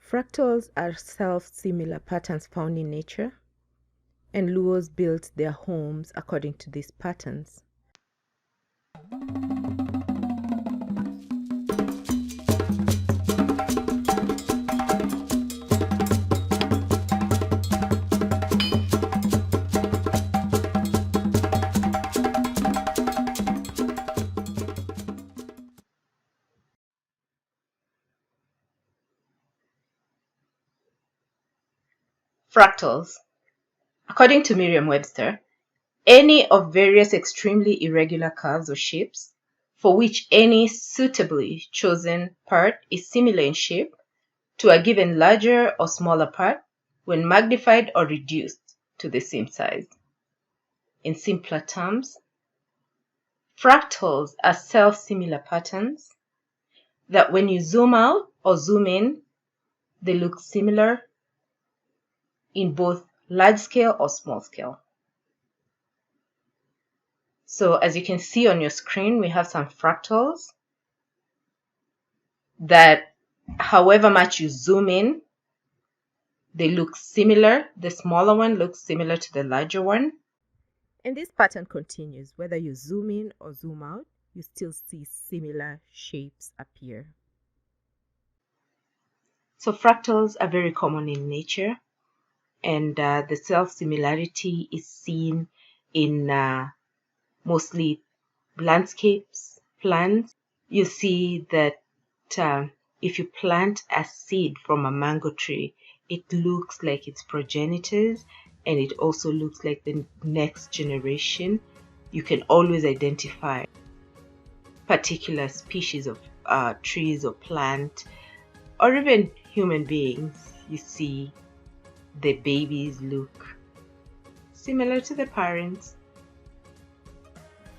Fractals are self-similar patterns found in nature, and Luos built their homes according to these patterns. Fractals. According to Merriam-Webster, any of various extremely irregular curves or shapes for which any suitably chosen part is similar in shape to a given larger or smaller part when magnified or reduced to the same size. In simpler terms, fractals are self-similar patterns that when you zoom out or zoom in, they look similar in both large scale or small scale. So as you can see on your screen, we have some fractals that however much you zoom in, they look similar. The smaller one looks similar to the larger one. And this pattern continues. Whether you zoom in or zoom out, you still see similar shapes appear. So fractals are very common in nature, and the self-similarity is seen in mostly landscapes, plants. You see that if you plant a seed from a mango tree, it looks like its progenitors, and it also looks like the next generation. You can always identify particular species of trees or plant, or even human beings. You see the babies look similar to the parents,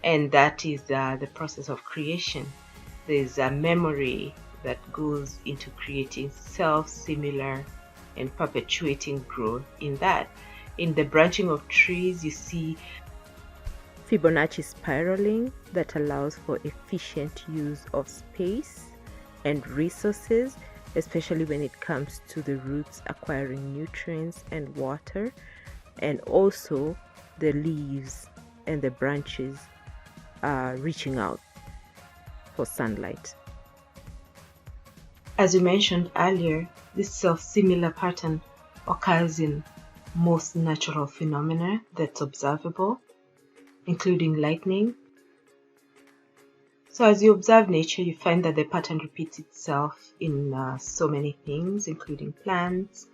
and that is the process of creation. There's a memory that goes into creating self-similar and perpetuating growth in that. In the branching of trees, you see Fibonacci spiraling that allows for efficient use of space and resources, especially when it comes to the roots acquiring nutrients and water, and also the leaves and the branches reaching out for sunlight. As we mentioned earlier, this self-similar pattern occurs in most natural phenomena that's observable, including lightning. So as you observe nature, you find that the pattern repeats itself in so many things, including plants,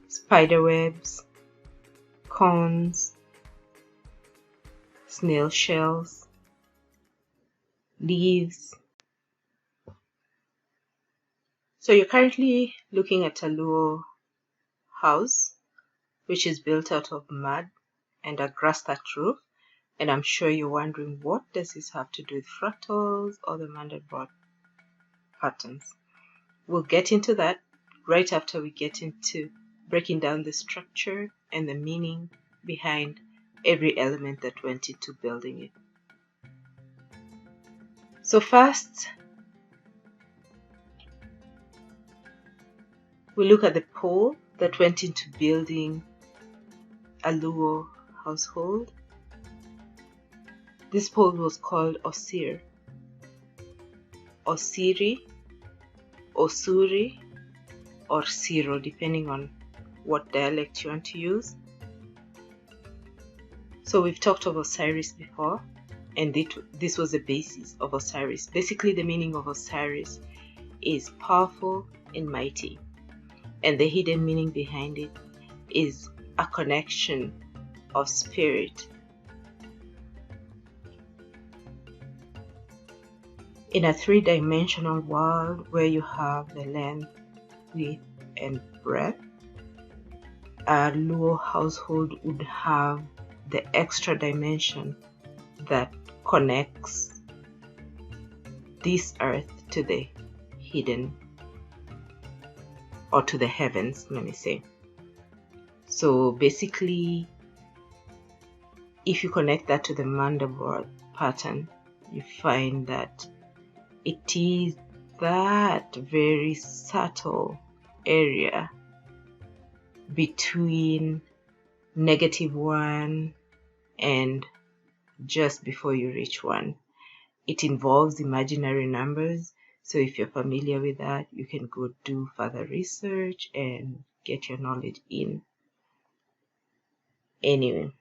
spider webs, cones, snail shells, leaves. So you're currently looking at a Luo house, which is built out of mud and a grass-thatched roof. And I'm sure you're wondering, what does this have to do with fractals or the Mandelbrot patterns? We'll get into that right after we get into breaking down the structure and the meaning behind every element that went into building it. So first, we look at the pole that went into building a Luo household. This pole was called Osir, Osiri, Osuri, or Siro, depending on what dialect you want to use. So we've talked of Osiris before, and this was the basis of Osiris. Basically, the meaning of Osiris is powerful and mighty, and the hidden meaning behind it is a connection of spirit. In a three-dimensional world where you have the length, width, and breadth, a Luo household would have the extra dimension that connects this earth to the hidden, or to the heavens, let me say. So basically, if you connect that to the Mandelbrot pattern, you find that it is that very subtle area between -1 and just before you reach 1. It involves imaginary numbers, so if you're familiar with that, you can go do further research and get your knowledge in. Anyway,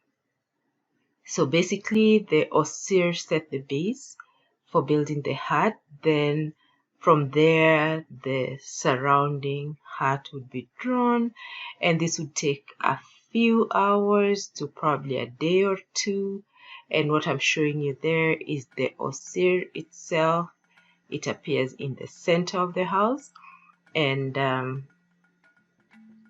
so basically the Osirs set the base for building the hut. Then from there, the surrounding hut would be drawn, and this would take a few hours to probably a day or two. And what I'm showing you there is the Osir itself. It appears in the center of the house, and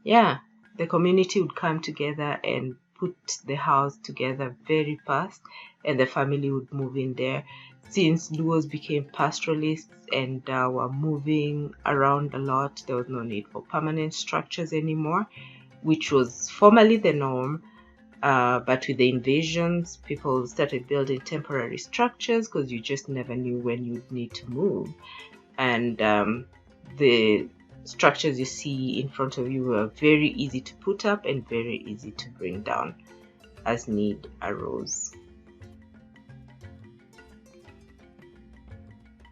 yeah, the community would come together and put the house together very fast, and the family would move in there. Since Luos became pastoralists and were moving around a lot, there was no need for permanent structures anymore, which was formerly the norm. But with the invasions, people started building temporary structures because you just never knew when you'd need to move. And the structures you see in front of you were very easy to put up and very easy to bring down as need arose.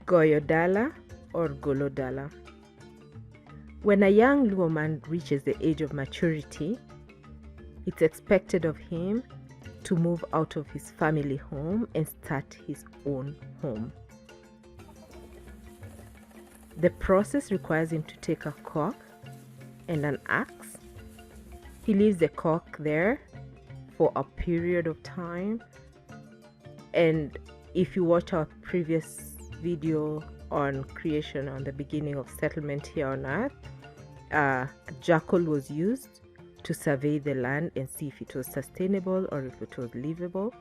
Goyodala or Golodala. When a young Luo man reaches the age of maturity, it's expected of him to move out of his family home and start his own home. The process requires him to take a cock and an axe. He leaves the cock there for a period of time. And if you watch our previous video on creation, on the beginning of settlement here on Earth, jackal was used to survey the land and see if it was sustainable or if it was livable.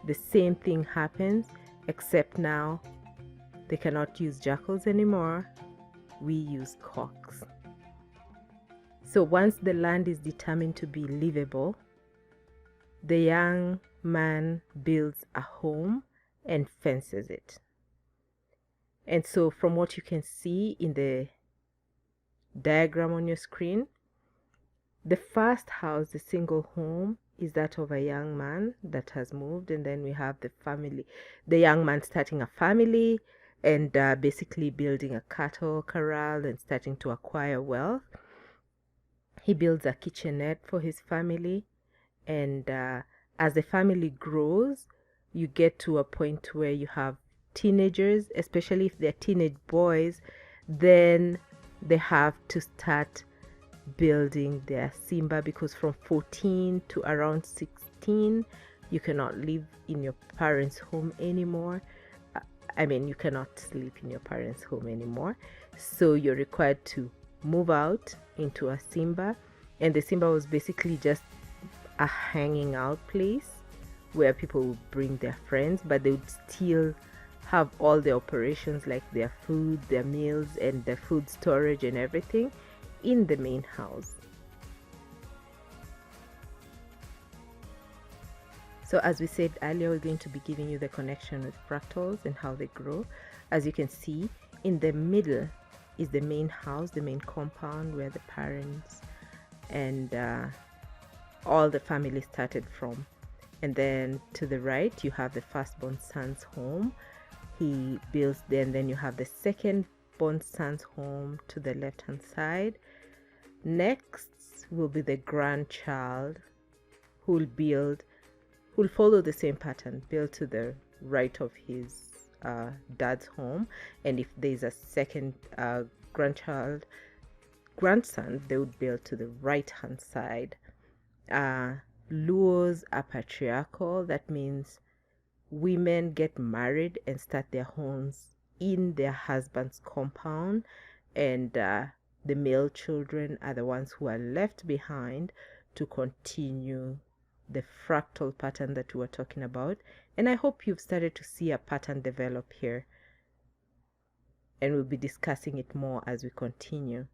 The same thing happens, except now they cannot use jackals anymore. We use cocks. So once the land is determined to be livable, the young man builds a home and fences it. And so from what you can see in the diagram on your screen, the first house, the single home, is that of a young man that has moved, and then we have the family, the young man starting a family and basically building a cattle corral and starting to acquire wealth. He builds a kitchenette for his family, and as the family grows, you get to a point where you have teenagers, especially if they're teenage boys, then they have to start building their Simba, because from 14 to around 16 you cannot live in your parents' home anymore. You cannot sleep in your parents' home anymore, so you're required to move out into a Simba. And the Simba was basically just a hanging out place where people would bring their friends, but they would still have all the operations like their food, their meals, and the food storage and everything in the main house. So as we said earlier, we're going to be giving you the connection with fractals and how they grow. As you can see, in the middle is the main house, the main compound where the parents and all the family started from. And then to the right, you have the firstborn son's home. He builds there, and then you have the second-born son's home to the left-hand side. Next will be the grandchild, who'll follow the same pattern, build to the right of his dad's home. And if there's a second grandson, they would build to the right-hand side. Luos are patriarchal. That means women get married and start their homes in their husband's compound, and the male children are the ones who are left behind to continue the fractal pattern that we were talking about. And I hope you've started to see a pattern develop here, and we'll be discussing it more as we continue.